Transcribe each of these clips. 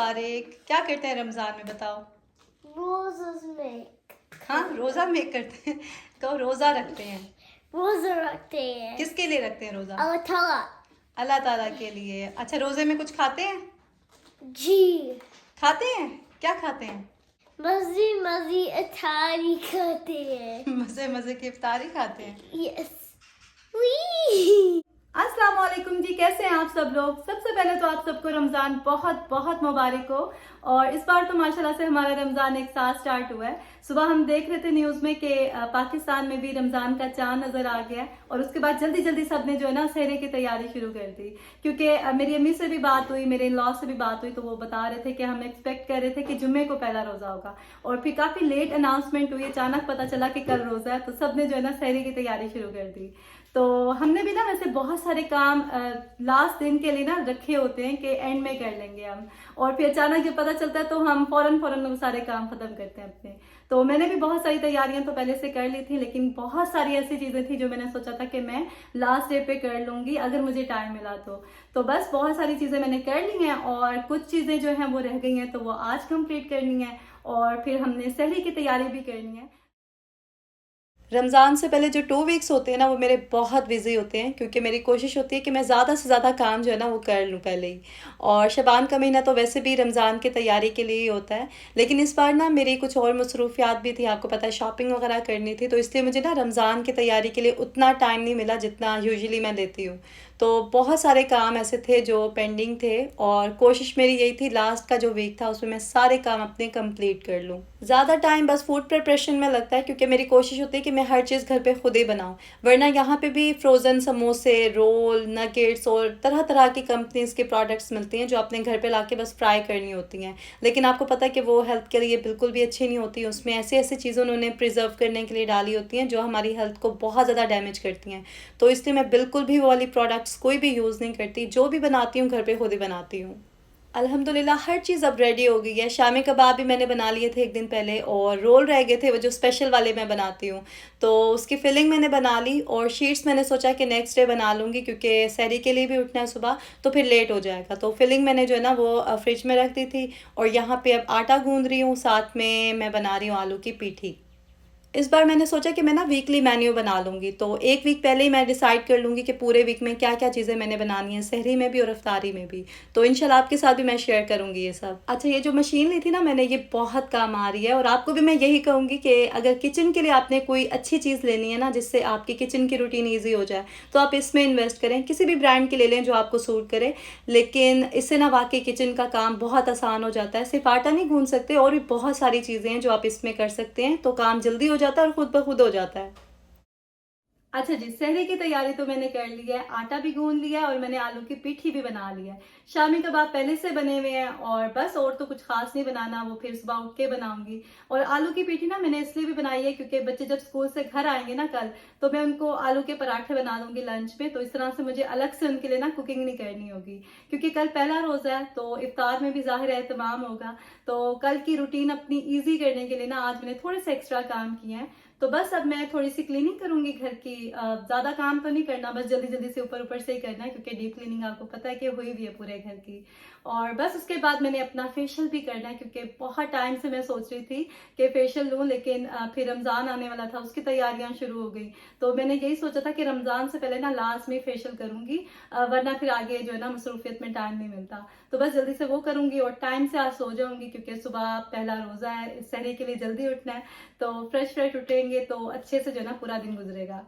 मुबारक। क्या करते हैं रमज़ान में बताओ? Roses make. हाँ, रोज़ा मेक करते हैं। तो रोज़ा रखते हैं। रोज़ा रखते हैं किसके लिए रखते हैं रोज़ा? अल्लाह ताला। अल्लाह ताला के लिए। अच्छा, रोज़े में कुछ खाते हैं? जी। खाते हैं? क्या खाते हैं? मज़े मज़े अथारी खाते हैं। मज़े मज़े की इफ्तारी खाते हैं। Yes. Wee. अस्सलाम वालेकुम जी, कैसे हैं आप सब लोग? सबसे पहले तो आप सबको रमज़ान बहुत बहुत मुबारक हो। और इस बार तो माशाल्लाह से हमारा रमज़ान एक साथ स्टार्ट हुआ है। सुबह हम देख रहे थे न्यूज़ में कि पाकिस्तान में भी रमज़ान का चांद नज़र आ गया है और उसके बाद जल्दी जल्दी सब ने जो है ना सहरे की तैयारी शुरू कर दी। क्योंकि मेरी अम्मी से भी बात हुई, मेरे इन लॉ से भी बात हुई, तो वो बता रहे थे कि हम एक्सपेक्ट कर रहे थे कि जुम्मे को पहला रोज़ा होगा और फिर काफ़ी लेट अनाउंसमेंट हुई, अचानक पता चला कि कल रोज़ा है, तो सब ने जो है ना सहरे की तैयारी शुरू कर दी। तो हमने भी ना वैसे बहुत सारे काम लास्ट दिन के लिए ना रखे होते हैं कि एंड में कर लेंगे हम, और फिर अचानक जब पता चलता है तो हम फौरन फौरन वो सारे काम खत्म करते हैं अपने। तो मैंने भी बहुत सारी तैयारियां तो पहले से कर ली थी, लेकिन बहुत सारी ऐसी चीजें थी जो मैंने सोचा था कि मैं लास्ट डे पे कर लूंगी अगर मुझे टाइम मिला तो बस बहुत सारी चीजें मैंने कर ली हैं और कुछ चीजें जो हैं वो रह गई हैं, तो वो आज कंप्लीट करनी है और फिर हमने सहरी की तैयारी भी करनी है। रमज़ान से पहले जो 2 वीक्स होते हैं ना, वो मेरे बहुत बिज़ी होते हैं, क्योंकि मेरी कोशिश होती है कि मैं ज़्यादा से ज़्यादा काम जो है ना वो कर लूँ पहले ही। और शबान का महीना तो वैसे भी रमज़ान की तैयारी के लिए ही होता है, लेकिन इस बार ना मेरी कुछ और मसरूफ़ियात भी थी, आपको पता है शॉपिंग वगैरह करनी थी, तो इसलिए मुझे ना रमज़ान की तैयारी के लिए उतना टाइम नहीं मिला जितना यूजुअली मैं लेती हूँ। तो बहुत सारे काम ऐसे थे जो पेंडिंग थे और कोशिश मेरी यही थी लास्ट का जो वीक था उसमें मैं सारे काम अपने कंप्लीट कर लूँ। ज़्यादा टाइम बस फूड प्रिपरेशन में लगता है, क्योंकि मेरी कोशिश होती है कि मैं हर चीज़ घर पे खुद ही बनाऊँ, वरना यहाँ पे भी फ्रोज़न समोसे, रोल, नगेट्स और तरह तरह की कंपनीज़ के प्रोडक्ट्स मिलती हैं जो अपने घर पे लाके बस फ्राई करनी होती हैं, लेकिन आपको पता है कि वो हेल्थ के लिए बिल्कुल भी अच्छी नहीं होती। उसमें ऐसी ऐसी चीज़ें उन्होंने प्रिजर्व करने के लिए डाली होती हैं जो हमारी हेल्थ को बहुत ज़्यादा डैमेज करती हैं। तो इसलिए मैं बिल्कुल भी वो वाली प्रोडक्ट्स कोई भी यूज़ नहीं करती, जो भी बनाती हूँ घर पे खुद ही बनाती हूँ। अल्हम्दुलिल्लाह हर चीज़ अब रेडी हो गई है। शामी कबाब भी मैंने बना लिए थे एक दिन पहले और रोल रह गए थे, वो जो स्पेशल वाले मैं बनाती हूँ, तो उसकी फिलिंग मैंने बना ली और शीट्स मैंने सोचा कि नेक्स्ट डे बना लूँगी, क्योंकि सहरी के लिए भी उठना है सुबह, तो फिर लेट हो जाएगा। तो फिलिंग मैंने जो है ना वो फ्रिज में रख दी थी और यहाँ पे अब आटा गूँध रही हूँ, साथ में मैं बना रही हूँ आलू की पीठी। इस बार मैंने सोचा कि मैं ना वीकली मेन्यू बना लूँगी, तो एक वीक पहले ही मैं डिसाइड कर लूँगी कि पूरे वीक में क्या क्या चीज़ें मैंने बनानी है, सहरी में भी और इफ्तारी में भी। तो इंशाल्लाह आपके साथ भी मैं शेयर करूँगी ये सब। अच्छा, ये जो मशीन ली थी ना मैंने, ये बहुत काम आ रही है और आपको भी मैं यही कहूँगी कि अगर किचन के लिए आपने कोई अच्छी चीज़ लेनी है ना, जिससे आपकी किचन की रूटीन ईजी हो जाए, तो आप इसमें इन्वेस्ट करें। किसी भी ब्रांड की ले लें जो आपको सूट करे, लेकिन इससे ना वाकई किचन का काम बहुत आसान हो जाता है। सिर्फ आटा नहीं गूँध सकते, और भी बहुत सारी चीज़ें हैं जो आप इसमें कर सकते हैं, तो काम जल्दी हो जाता है और खुद ब खुद हो जाता है। अच्छा जी, सहरी की तैयारी तो मैंने कर ली है, आटा भी गूंद लिया है और मैंने आलू की पीठी भी बना ली है। शामी कबाब पहले से बने हुए हैं और बस और तो कुछ खास नहीं बनाना, वो फिर सुबह उठ के बनाऊंगी। और आलू की पीठी ना मैंने इसलिए भी बनाई है क्योंकि बच्चे जब स्कूल से घर आएंगे ना कल, तो मैं उनको आलू के पराठे बना दूंगी लंच में, तो इस तरह से मुझे अलग से उनके लिए ना कुकिंग नहीं करनी होगी, क्योंकि कल पहला रोजा है तो इफ्तार में भी जाहिर है एहतमाम होगा। तो कल की रूटीन अपनी ईजी करने के लिए ना आज मैंने थोड़े से एक्स्ट्रा काम किए हैं। तो बस अब मैं थोड़ी सी क्लीनिंग करूंगी घर की, ज्यादा काम तो नहीं करना, बस जल्दी जल्दी से ऊपर ऊपर से ही करना है, क्योंकि डीप क्लीनिंग आपको पता है कि हुई भी है पूरे घर की। और बस उसके बाद मैंने अपना फेशियल भी करना है, क्योंकि बहुत टाइम से मैं सोच रही थी कि फेशियल लूं, लेकिन फिर रमजान आने वाला था, उसकी तैयारियां शुरू हो गई, तो मैंने यही सोचा था कि रमजान से पहले ना लास्ट में फेशियल करूंगी, वरना फिर आगे जो है ना मसरूफियत में टाइम नहीं मिलता। तो बस जल्दी से वो करूंगी और टाइम से आज सो जाऊंगी, क्योंकि सुबह पहला रोजा है, सहरी के लिए जल्दी उठना है, तो फ्रेश फ्रेश उठेंगे तो अच्छे से जो है ना पूरा दिन गुजरेगा।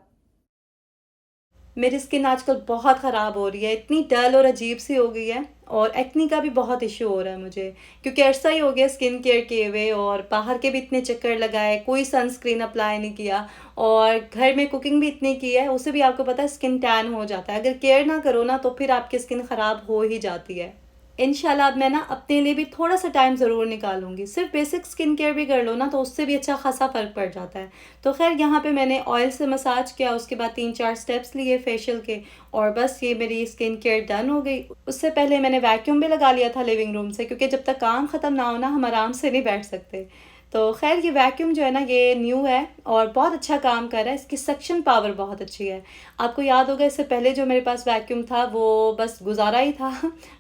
मेरी स्किन आजकल बहुत ख़राब हो रही है, इतनी डल और अजीब सी हो गई है, और एक्नी का भी बहुत इशू हो रहा है मुझे, क्योंकि अरसा ही हो गया स्किन केयर किए हुए और बाहर के भी इतने चक्कर लगाए, कोई सनस्क्रीन अप्लाई नहीं किया और घर में कुकिंग भी इतनी की है, उससे भी आपको पता है स्किन टैन हो जाता है। अगर केयर ना करो ना तो फिर आपकी स्किन ख़राब हो ही जाती है। इंशाल्लाह अब मैं ना अपने लिए भी थोड़ा सा टाइम ज़रूर निकालूंगी, सिर्फ बेसिक स्किन केयर भी कर लो ना तो उससे भी अच्छा खासा फ़र्क पड़ जाता है। तो खैर यहाँ पे मैंने ऑयल से मसाज किया, उसके बाद 3-4 स्टेप्स लिए फेशियल के, और बस ये मेरी स्किन केयर डन हो गई। उससे पहले मैंने वैक्यूम भी लगा लिया था लिविंग रूम से, क्योंकि जब तक काम ख़त्म ना हो ना हम आराम से नहीं बैठ सकते। तो खैर ये वैक्यूम जो है ना ये न्यू है और बहुत अच्छा काम कर रहा है। इसकी सक्शन पावर बहुत अच्छी है। आपको याद होगा इससे पहले जो मेरे पास वैक्यूम था वो बस गुजारा ही था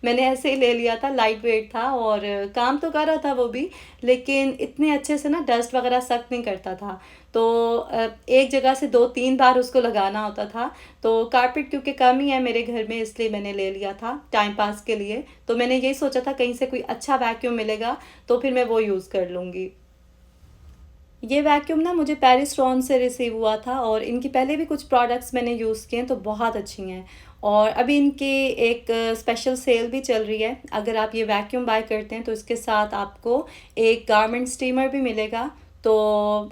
मैंने ऐसे ही ले लिया था, लाइट वेट था और काम तो कर रहा था वो भी, लेकिन इतने अच्छे से ना डस्ट वगैरह सक नहीं करता था। तो एक जगह से 2-3 बार उसको लगाना होता था। तो कारपेट क्योंकि कम ही है मेरे घर में, इसलिए मैंने ले लिया था टाइम पास के लिए। तो मैंने यही सोचा था कहीं से कोई अच्छा वैक्यूम मिलेगा तो फिर मैं वो यूज़ कर लूँगी। ये वैक्यूम ना मुझे पेरिस रॉन से रिसीव हुआ था और इनकी पहले भी कुछ प्रोडक्ट्स मैंने यूज़ किए हैं तो बहुत अच्छी हैं। और अभी इनकी एक स्पेशल सेल भी चल रही है। अगर आप ये वैक्यूम बाय करते हैं तो इसके साथ आपको एक गारमेंट स्टीमर भी मिलेगा। तो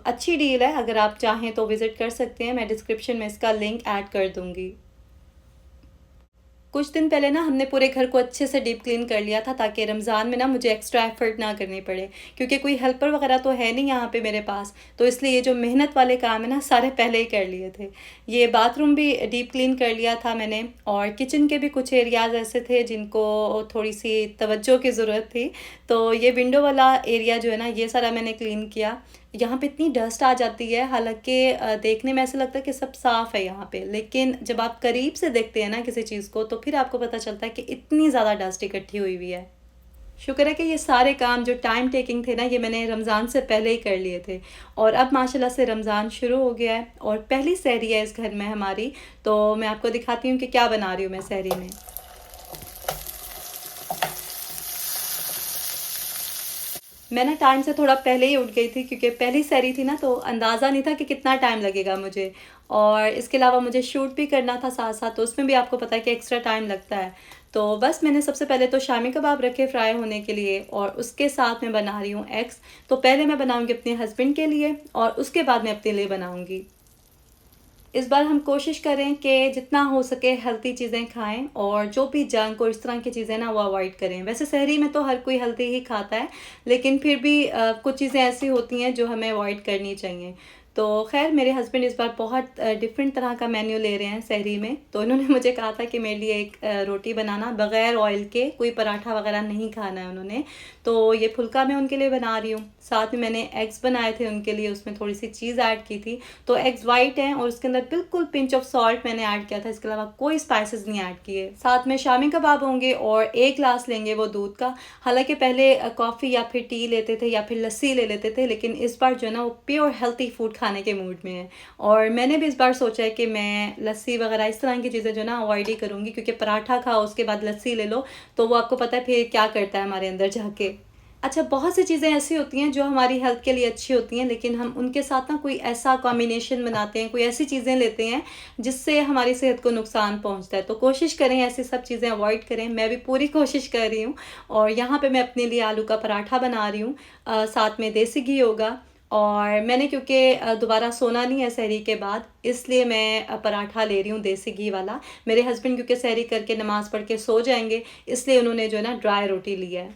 अच्छी डील है, अगर आप चाहें तो विज़िट कर सकते हैं। मैं डिस्क्रिप्शन में इसका लिंक ऐड कर दूँगी। कुछ दिन पहले ना हमने पूरे घर को अच्छे से डीप क्लीन कर लिया था ताकि रमज़ान में ना मुझे एक्स्ट्रा एफर्ट ना करनी पड़े, क्योंकि कोई हेल्पर वगैरह तो है नहीं यहाँ पे मेरे पास। तो इसलिए ये जो मेहनत वाले काम है ना सारे पहले ही कर लिए थे। ये बाथरूम भी डीप क्लीन कर लिया था मैंने और किचन के भी कुछ एरियाज़ ऐसे थे जिनको थोड़ी सी तवज्जो की ज़रूरत थी। तो ये विंडो वाला एरिया जो है ना ये सारा मैंने क्लीन किया। यहाँ पे इतनी डस्ट आ जाती है, हालांकि देखने में ऐसा लगता है कि सब साफ़ है यहाँ पे, लेकिन जब आप करीब से देखते हैं ना किसी चीज़ को तो फिर आपको पता चलता है कि इतनी ज़्यादा डस्ट इकट्ठी हुई हुई है। शुक्र है कि ये सारे काम जो टाइम टेकिंग थे ना ये मैंने रमज़ान से पहले ही कर लिए थे। और अब माशाल्लाह से रमज़ान शुरू हो गया है और पहली सहरी है इस घर में हमारी। तो मैं आपको दिखाती हूँ कि क्या बना रही हूँ मैं सहरी में। मैं ना टाइम से थोड़ा पहले ही उठ गई थी क्योंकि पहली सहरी थी ना तो अंदाज़ा नहीं था कि कितना टाइम लगेगा मुझे। और इसके अलावा मुझे शूट भी करना था साथ साथ, तो उसमें भी आपको पता है कि एक्स्ट्रा टाइम लगता है। तो बस मैंने सबसे पहले तो शामी कबाब रखे फ्राई होने के लिए और उसके साथ मैं बना रही हूँ एग्स। तो पहले मैं बनाऊँगी अपने हस्बैंड के लिए और उसके बाद मैं अपने लिए बनाऊँगी। इस बार हम कोशिश करें कि जितना हो सके हेल्दी चीज़ें खाएं और जो भी जंक और इस तरह की चीज़ें ना वो अवॉइड करें। वैसे सहरी में तो हर कोई हेल्दी ही खाता है, लेकिन फिर भी कुछ चीज़ें ऐसी होती हैं जो हमें अवॉइड करनी चाहिए। तो खैर मेरे हस्बैंड इस बार बहुत डिफरेंट तरह का मेन्यू ले रहे हैं सहरी में। तो उन्होंने मुझे कहा था कि मेरे लिए एक रोटी बनाना बग़ैर ऑयल के, कोई पराठा वगैरह नहीं खाना है उन्होंने। तो ये फुल्का मैं उनके लिए बना रही हूँ। साथ में मैंने एग्स बनाए थे उनके लिए, उसमें थोड़ी सी चीज़ ऐड की थी। तो एग्स वाइट हैं और उसके अंदर बिल्कुल पिंच ऑफ सॉल्ट मैंने ऐड किया था, इसके अलावा कोई स्पाइसेस नहीं ऐड किए। साथ में शामी कबाब होंगे और 1 ग्लास लेंगे वो दूध का। हालांकि पहले कॉफ़ी या फिर टी लेते थे या फिर लस्सी ले लेते थे, लेकिन इस बार जो है ना वो प्योर हेल्थी फूड खाने के मूड में है। और मैंने भी इस बार सोचा है कि मैं लस्सी वगैरह इस तरह की चीज़ें जो है ना अवॉइड ही करूँगी, क्योंकि पराठा खाओ उसके बाद लस्सी ले लो तो वो आपको पता है फिर क्या करता है हमारे अंदर जाके। अच्छा, बहुत सी चीज़ें ऐसी होती हैं जो हमारी हेल्थ के लिए अच्छी होती हैं, लेकिन हम उनके साथ ना कोई ऐसा कॉम्बिनेशन बनाते हैं, कोई ऐसी चीज़ें लेते हैं जिससे हमारी सेहत को नुकसान पहुंचता है। तो कोशिश करें ऐसी सब चीज़ें अवॉइड करें। मैं भी पूरी कोशिश कर रही हूँ। और यहाँ पे मैं अपने लिए आलू का पराठा बना रही हूँ, साथ में देसी घी होगा। और मैंने क्योंकि दोबारा सोना नहीं है सहरी के बाद, इसलिए मैं पराठा ले रही हूँ देसी घी वाला। मेरे हस्बैंड क्योंकि सहरी करके नमाज़ पढ़ के सो जाएंगे, इसलिए उन्होंने जो है ना ड्राई रोटी ली है।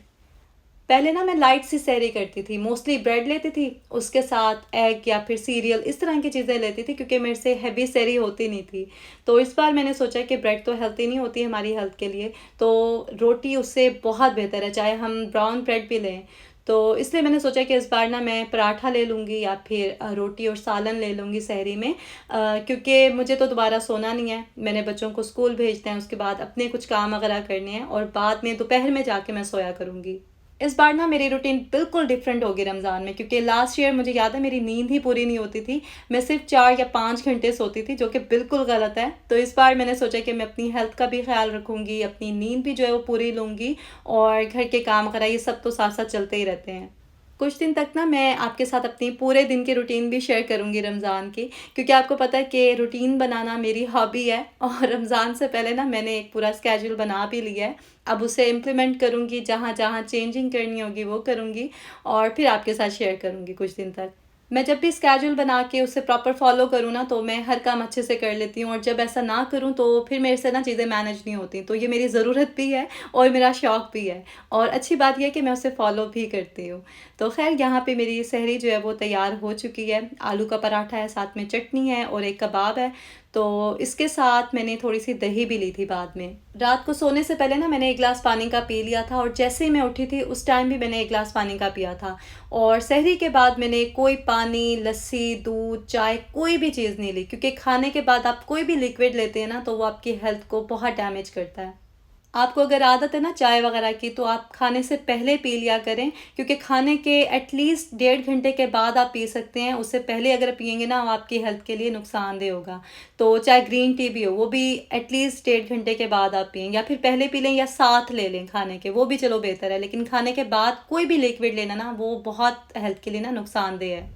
पहले ना मैं लाइट सी सहरी करती थी, मोस्टली ब्रेड लेती थी, उसके साथ एग या फिर सीरियल इस तरह की चीज़ें लेती थी, क्योंकि मेरे से हैवी सहरी होती नहीं थी। तो इस बार मैंने सोचा कि ब्रेड तो हेल्थी नहीं होती हमारी हेल्थ के लिए, तो रोटी उससे बहुत बेहतर है, चाहे हम ब्राउन ब्रेड भी लें। तो इसलिए मैंने सोचा कि इस बार ना मैं पराठा ले लूँगी या फिर रोटी और सालन ले लूँगी सहरी में, क्योंकि मुझे तो दोबारा सोना नहीं है। मैंने बच्चों को स्कूल भेजना है, उसके बाद अपने कुछ काम वगैरह करने हैं और बाद में दोपहर में जाके मैं सोया करूँगी। इस बार ना मेरी रूटीन बिल्कुल डिफरेंट होगी रमज़ान में, क्योंकि लास्ट ईयर मुझे याद है मेरी नींद ही पूरी नहीं होती थी। मैं सिर्फ 4 या 5 घंटे सोती थी, जो कि बिल्कुल गलत है। तो इस बार मैंने सोचा कि मैं अपनी हेल्थ का भी ख्याल रखूँगी, अपनी नींद भी जो है वो पूरी लूँगी और घर के काम वगैरह ये सब तो साथ साथ चलते ही रहते हैं। कुछ दिन तक ना मैं आपके साथ अपनी पूरे दिन की रूटीन भी शेयर करूंगी रमज़ान की, क्योंकि आपको पता है कि रूटीन बनाना मेरी हॉबी है। और रमज़ान से पहले ना मैंने एक पूरा स्केड्यूल बना भी लिया है। अब उसे इम्प्लीमेंट करूंगी, जहाँ जहाँ चेंजिंग करनी होगी वो करूंगी और फिर आपके साथ शेयर करूंगी कुछ दिन तक। मैं जब भी स्केड्यूल बना के उसे प्रॉपर फॉलो करूँ ना तो मैं हर काम अच्छे से कर लेती हूँ, और जब ऐसा ना करूँ तो फिर मेरे से ना चीज़ें मैनेज नहीं होती। तो ये मेरी ज़रूरत भी है और मेरा शौक़ भी है, और अच्छी बात यह है कि मैं उसे फॉलो भी करती हूँ। तो खैर यहाँ पे मेरी सहरी जो है वो तैयार हो चुकी है। आलू का पराठा है, साथ में चटनी है और एक कबाब है। तो इसके साथ मैंने थोड़ी सी दही भी ली थी बाद में। रात को सोने से पहले ना मैंने 1 गिलास पानी का पी लिया था और जैसे ही मैं उठी थी उस टाइम भी मैंने 1 गिलास पानी का पिया था। और सहरी के बाद मैंने कोई पानी, लस्सी, दूध, चाय कोई भी चीज़ नहीं ली, क्योंकि खाने के बाद आप कोई भी लिक्विड लेते हैं ना तो वो आपकी हेल्थ को बहुत डैमेज करता है। आपको अगर आदत है ना चाय वगैरह की तो आप खाने से पहले पी लिया करें, क्योंकि खाने के एटलीस्ट 1.5 घंटे के बाद आप पी सकते हैं। उससे पहले अगर पिएंगे ना वो आपकी हेल्थ के लिए नुकसानदेह होगा। तो चाहे ग्रीन टी भी हो वो भी एटलीस्ट 1.5 घंटे के बाद आप पिएं, या फिर पहले पी लें या साथ ले लें खाने के, वो भी चलो बेहतर है। लेकिन खाने के बाद कोई भी लिक्विड लेना ना वो बहुत हेल्थ के लिए ना नुकसानदेह है।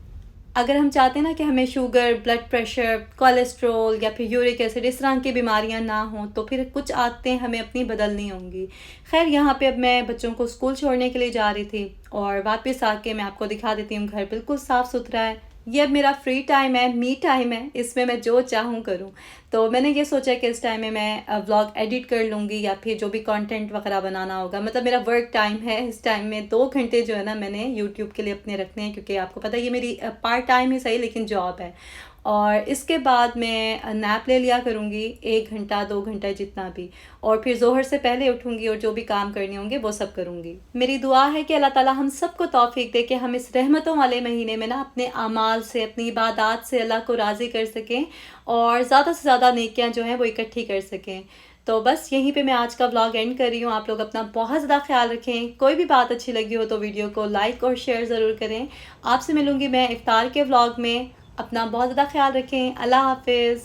अगर हम चाहते हैं ना कि हमें शुगर, ब्लड प्रेशर, कोलेस्ट्रॉल या फिर यूरिक एसिड इस तरह की बीमारियां ना हों तो फिर कुछ आदतें हमें अपनी बदलनी होंगी। खैर यहाँ पे अब मैं बच्चों को स्कूल छोड़ने के लिए जा रही थी और वापस आके मैं आपको दिखा देती हूँ घर बिल्कुल साफ़ सुथरा है। ये अब मेरा फ्री टाइम है, मी टाइम है, इसमें मैं जो चाहूँ करूँ। तो मैंने ये सोचा कि इस टाइम में मैं व्लॉग एडिट कर लूँगी या फिर जो भी कंटेंट वगैरह बनाना होगा, मतलब मेरा वर्क टाइम है। इस टाइम में 2 घंटे जो है ना मैंने यूट्यूब के लिए अपने रखने हैं, क्योंकि आपको पता है ये मेरी पार्ट टाइम ही सही लेकिन जॉब है। और इसके बाद मैं नैप ले लिया करूँगी 1 घंटा 2 घंटा जितना भी, और फिर ज़ोहर से पहले उठूँगी और जो भी काम करने होंगे वो सब करूँगी। मेरी दुआ है कि अल्लाह ताला हम सबको तौफीक दे कि हम इस रहमतों वाले महीने में ना अपने आमाल से, अपनी इबादत से अल्लाह को राज़ी कर सकें और ज़्यादा से ज़्यादा नेकियां जो हैं वो इकट्ठी कर सकें। तो बस यहीं पे मैं आज का व्लॉग एंड कर रही हूँ। आप लोग अपना बहुत ज़्यादा ख्याल रखें। कोई भी बात अच्छी लगी हो तो वीडियो को लाइक और शेयर ज़रूर करें। आपसे मिलूँगी मैं इफ्तार के व्लॉग में। अपना बहुत ज़्यादा ख्याल रखें। अल्लाह हाफिज़।